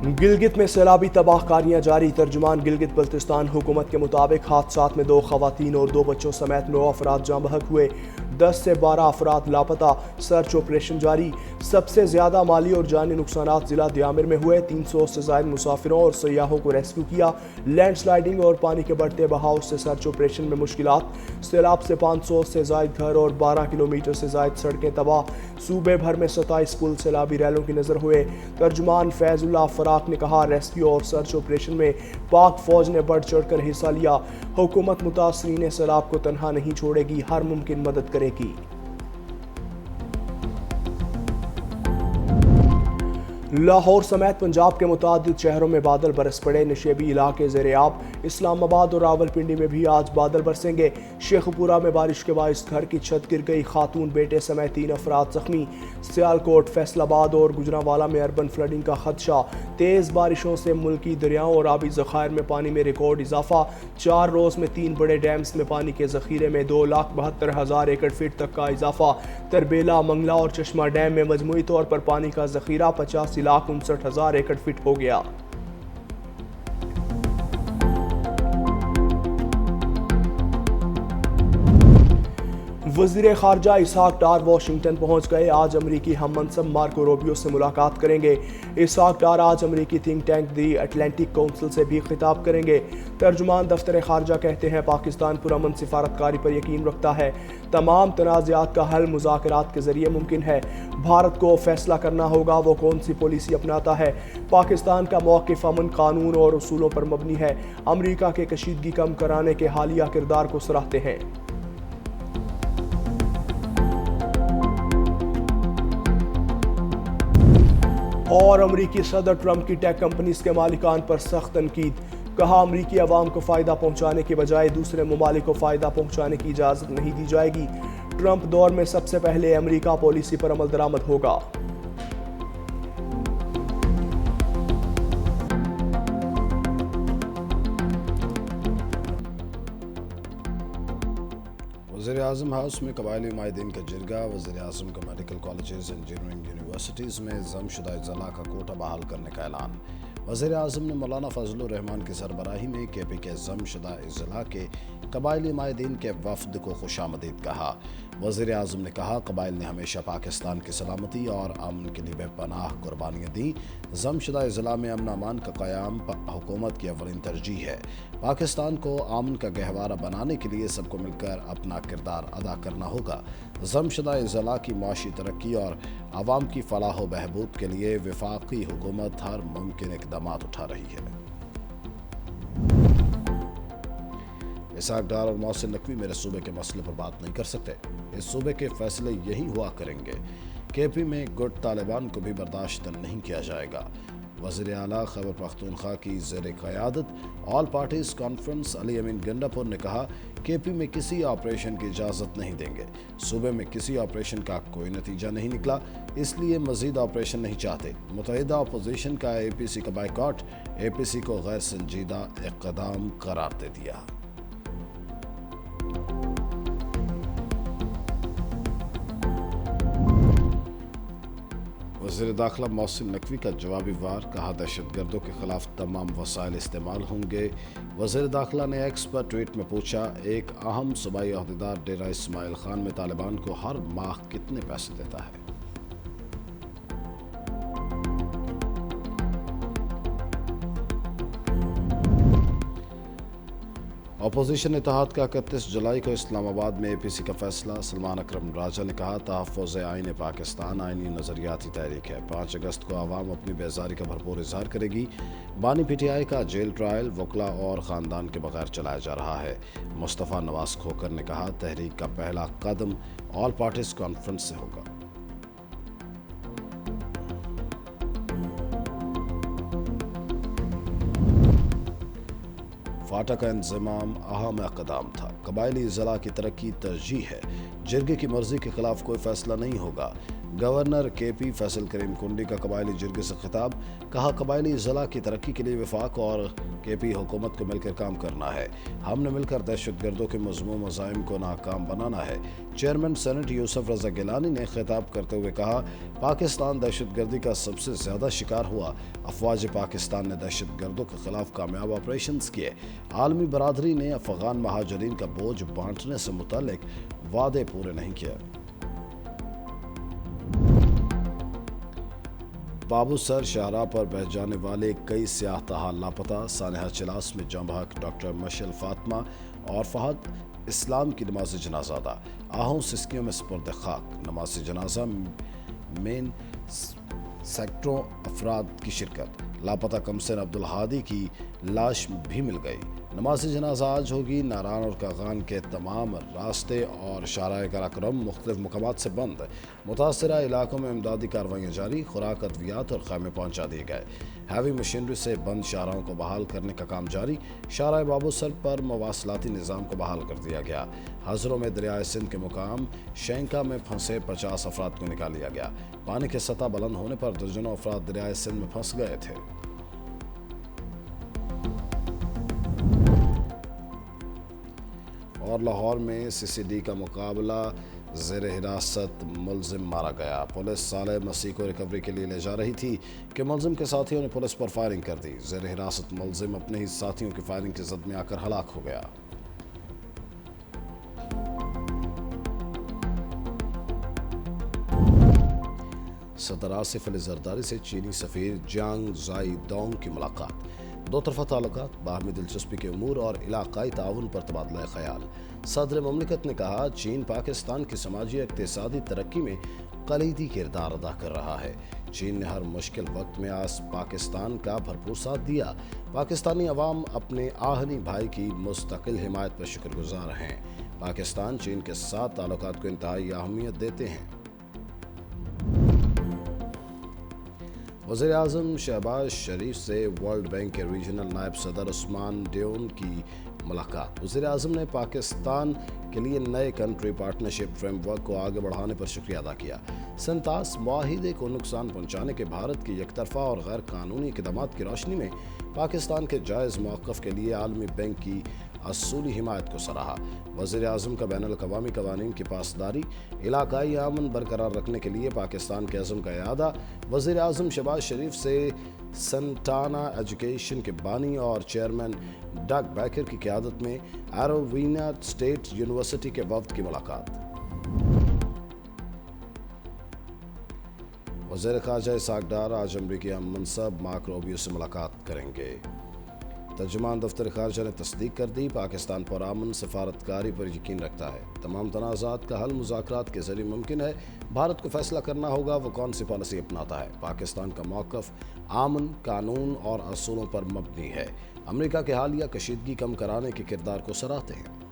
गिलगित में सैलाबी तबाहकारियां जारी। तर्जुमान गिलगित बल्तिस्तान हुकूमत के मुताबिक हादसात में 2 खवातीन और 2 बच्चों समेत 9 अफराद जाँ बहक हुए। 10 से 12 अफराद लापता। सर्च ऑपरेशन जारी। सबसे ज्यादा माली और जानी नुकसानात जिला दियामिर में हुए। 300 से ज्यादा मुसाफिरों और सयाहों को रेस्क्यू किया। लैंड स्लाइडिंग और पानी के बढ़ते बहाव से सर्च ऑपरेशन में मुश्किलात। सैलाब से 500 से ज्यादा घर और 12 किलोमीटर से ज्यादा सड़कें तबाह। सूबे भर में 27 पुल सैलाबी रैलों की नजर हुए। तर्जुमान फैजुल्लाह फराक ने कहा, रेस्क्यू और सर्च ऑपरेशन में पाक फौज ने बढ़ चढ़ कर हिस्सा लिया। हुकूमत मुतासरीन सैलाब को तनहा नहीं छोड़ेगी, हर मुमकिन मदद करेगी। लाहौर समेत पंजाब के मुतादिद शहरों में बादल बरस पड़े। नशेबी इलाके ज़ेर-ए-आब। इस्लामाबाद और रावलपिंडी में भी आज बादल बरसेंगे। शेखपुरा में बारिश के बाइस घर की छत गिर गई। खातून बेटे समेत 3 अफराद जख्मी। सियालकोट, फैसलाबाद और गुजरांवाला में अर्बन फ्लडिंग का खदशा। तेज़ बारिशों से मुल्की दरियाओं और आबी ज़खायर में पानी में रिकॉर्ड इजाफा। 4 रोज़ में 3 बड़े डैम्स में पानी के ज़खीरे में 2,72,000 एकड़ फीट तक का इजाफा। तरबेला, मंगला और चश्मा डैम में मजमूई तौर पर पानी का ज़खीरा 85,59,000 एकड़ फीट हो गया। वज़ीर ख़ारजा इसहाक डार वाशिंगटन पहुंच गए। आज अमरीकी हम मनसब मार्को रूबियो से मुलाकात करेंगे। इसहाक डार आज अमरीकी थिंक टैंक दी अटलांटिक काउंसिल से भी खिताब करेंगे। तर्जुमान दफ्तर ख़ारजा कहते हैं, पाकिस्तान पुरअमन सिफारतकारी पर यकीन रखता है। तमाम तनाज़ात का हल मुज़ाकरात के जरिए मुमकिन है। भारत को फैसला करना होगा वो कौन सी पॉलिसी अपनाता है। पाकिस्तान का मौक़िफ़ अमन, कानून और उसूलों पर मबनी है। अमरीका के कशीदगी कम कराने के हालिया किरदार को सराहते हैं। और अमरीकी सदर ट्रंप की टेक कंपनीज के मालिकान पर सख्त तनकीद। कहा, अमरीकी अवाम को फ़ायदा पहुंचाने के बजाय दूसरे ममालिक को फ़ायदा पहुंचाने की इजाज़त नहीं दी जाएगी। ट्रंप दौर में सबसे पहले अमरीका पॉलिसी पर अमल दरामद होगा। वज़ीर-ए-आज़म हाउस में कबायली माहिदीन का जिरगा। वज़ीर-ए-आज़म का मेडिकल कॉलेजेस, इंजीनियरिंग यूनिवर्सिटीज़ में ज़मशुदा अज़ला का कोटा बहाल करने का ऐलान। वज़ीर-ए-आज़म ने मौलाना फजलुर रहमान की सरबराही में KP के ज़मशुदा अज़ला के कबायली माहिदीन के वफ़द को खुशामदीद कहा। वज़ीर-ए-आज़म ने कहा, कबाइल ने हमेशा पाकिस्तान की सलामती और अमन के लिए बेपनाह कुर्बानियाँ दी। ज़मशुदा अज़ला में अमन अमान का क़याम हुकूमत की अवलिन तरजीह है। पाकिस्तान को अमन का गहवारा बनाने के लिए सबको मिलकर अपना किरदार अदा करना होगा। ज़मशुदा अज़ला की माशी तरक्की और आवाम की फलाह व बहबूद के लिए वफाकी हुकूमत हर मुमकिन इक़दामात उठा रही है। इसहाक डार और मोहसिन नकवी मेरे सूबे के मसले पर बात नहीं कर सकते। इस सूबे के फैसले यही हुआ करेंगे। KP में गुट तालिबान को भी बर्दाश्त नहीं किया जाएगा। वज़ीर आला खैबर पख्तूनख्वा की ज़ेर क़यादत ऑल पार्टीज़ कॉन्फ्रेंस अली अमीन गंडापुर ने कहा, KP में किसी ऑपरेशन की इजाज़त नहीं देंगे। सूबे में किसी ऑपरेशन का कोई नतीजा नहीं निकला, इसलिए मज़ीद ऑपरेशन नहीं चाहते। मुत्तहिदा अपोजिशन का APC का बाइकॉट APC को गैर संजीदा इक़दाम करार दे दिया। वज़ीर दाखिला मोहसिन नकवी का जवाबी वार। कहा, दहशतगर्दों के खिलाफ तमाम वसाइल इस्तेमाल होंगे। वज़ीर दाखिला ने एक्स पर ट्वीट में पूछा, एक अहम सूबाई अहदेदार डेरा इस्माइल खान में तालिबान को हर माह कितने पैसे देता है? अपोजिशन इत्तेहाद का 31 जुलाई को इस्लामाबाद में APC का फैसला। सलमान अकरम राजा ने कहा, तहफ़्फ़ुज़ आईन पाकिस्तान आईनी नज़रियाती तहरीक है। 5 अगस्त को आवाम अपनी बेजारी का भरपूर इजहार करेगी। बानी PTI का जेल ट्रायल वकला और ख़ानदान के बगैर चलाया जा रहा है। मुस्तफ़ा नवाज़ खोकर ने कहा, तहरीक का पहला कदम ऑल पार्टीज़ कॉन्फ्रेंस से होगा। फाटा का इंज़माम अहम इक़दाम था। कबायली ज़ला की तरक्की तरजीह है। जिरगे की मर्जी के खिलाफ कोई फैसला नहीं होगा। गवर्नर KP फैसल करीम कुंडी का कबायली जिरगे से खिताब, कहा कबायली ज़िला की तरक्की के लिए वफाक और KP हुकूमत को मिलकर काम करना है। हमने मिलकर दहशतगर्दों के मज़मूम मज़ाहिम को नाकाम बनाना है। चेयरमैन सेनेट यूसुफ रज़ा गिलानी ने खिताब करते हुए कहा, पाकिस्तान दहशतगर्दी का सबसे ज़्यादा शिकार हुआ। अफवाज पाकिस्तान ने दहशतगर्दों के खिलाफ कामयाब ऑपरेशन किए। आलमी बरादरी ने अफगान महाजरीन का बोझ बांटने से मुतालिक वादे पूरे नहीं किए। बाबूसर शाहराह पर बह जाने वाले कई सियाह तहाल लापता। सानहा चिलास में जम बहक डॉक्टर मशल फातिमा और फहद इस्लाम की नमाज जनाजा अदा। आहू सिस्कियों में सुपुर्द खाक। नमाज जनाजा मेन सेक्टरों अफराद की शिरकत। लापता कमसन अब्दुल हादी की लाश भी मिल गई। नमाज जनाजा आज होगी। नारान और कागान के तमाम रास्ते और शाहराह कराक्रम मुख्तलिफ मकामात से बंद। मुतासरा इलाकों में इमदादी कार्रवाइयाँ जारी। खुराक, अद्वियात और खैमे पहुँचा दिए गए। हैवी मशीनरी से बंद शाहराहों को बहाल करने का काम जारी। शाहराह बाबूसर पर मवासलाती निज़ाम को बहाल कर दिया गया। हज़रों में दरियाए सिंध के मुकाम शैंका में फंसे 50 अफराद को निकाल लिया गया। पानी की सतह बुलंद होने पर दर्जनों अफराद दरियाए सिंध में फंस गए थे। और लाहौर में CCD का मुकाबला, ज़ेर हिरासत मुलजिम मारा गया। पुलिस साले मसीह को रिकवरी के लिए ले जा रही थी कि मुलजिम के साथियों ने पुलिस पर फायरिंग कर दी। ज़ेर हिरासत मुलजिम अपने ही साथियों की फायरिंग की जद में आकर हलाक हो गया। सदर आसिफ अली जरदारी से चीनी सफ़ीर जियांग ज़ाई डोंग की मुलाकात। दो तरफा ताल्लुकात, बाहमी दिलचस्पी के उमूर और इलाकाई ताउन पर तबादला ख्याल। सदर ममलिकत ने कहा, चीन पाकिस्तान की समाजी इक़्तिसादी तरक्की में कलीदी किरदार अदा कर रहा है। चीन ने हर मुश्किल वक्त में आज पाकिस्तान का भरपूर साथ दिया। पाकिस्तानी अवाम अपने आहनी भाई की मुस्तकिल हिमायत पर शुक्रगुजार हैं। पाकिस्तान चीन के साथ ताल्लुकात को इंतहाई अहमियत देते हैं। वज़ीर-ए-आज़म शहबाज शरीफ से वर्ल्ड बैंक के रीजनल नायब सदर उस्मान ड्योन की मुलाकात। वज़ीर-ए-आज़म ने पाकिस्तान के लिए नए कंट्री पार्टनरशिप फ्रेमवर्क को आगे बढ़ाने पर शुक्रिया अदा किया। संतास मुआहिदे को नुकसान पहुंचाने के भारत की एकतरफा और गैर कानूनी इक़दामात की रोशनी में पाकिस्तान के जायज़ मौक़िफ़ के लिए आलमी बैंक की असूली हिमायत को सराहा। वज़ीर-ए-आज़म का बैनुल-अक़वामी क़वानीन की पासदारी, इलाकाई अमन बरकरार रखने के लिए पाकिस्तान के अज़्म का इआदा। वज़ीर-ए-आज़म शहबाज शरीफ से संटाना एजुकेशन के बानी और चेयरमैन डग बैकर की क़यादत में एरोविना स्टेट यूनिवर्सिटी के वफ़द की मुलाकात। वज़ीर ख़ारजा इसहाक़ डार आज अमरीकी मनसब मार्को रूबियो से मुलाकात करेंगे। तर्जुमान दफ्तर ख़ारजा ने तस्दीक कर दी, पाकिस्तान पुरअमन सफारतकारी पर यकीन रखता है। तमाम तनाज़ात का हल मुज़ाकरात के ज़रिए मुमकिन है। भारत को फैसला करना होगा वो कौन सी पॉलिसी अपनाता है। पाकिस्तान का मौक़िफ़ अमन, कानून और असूलों पर मबनी है। अमेरिका के हालिया कशीदगी कम कराने के किरदार को सराहते हैं।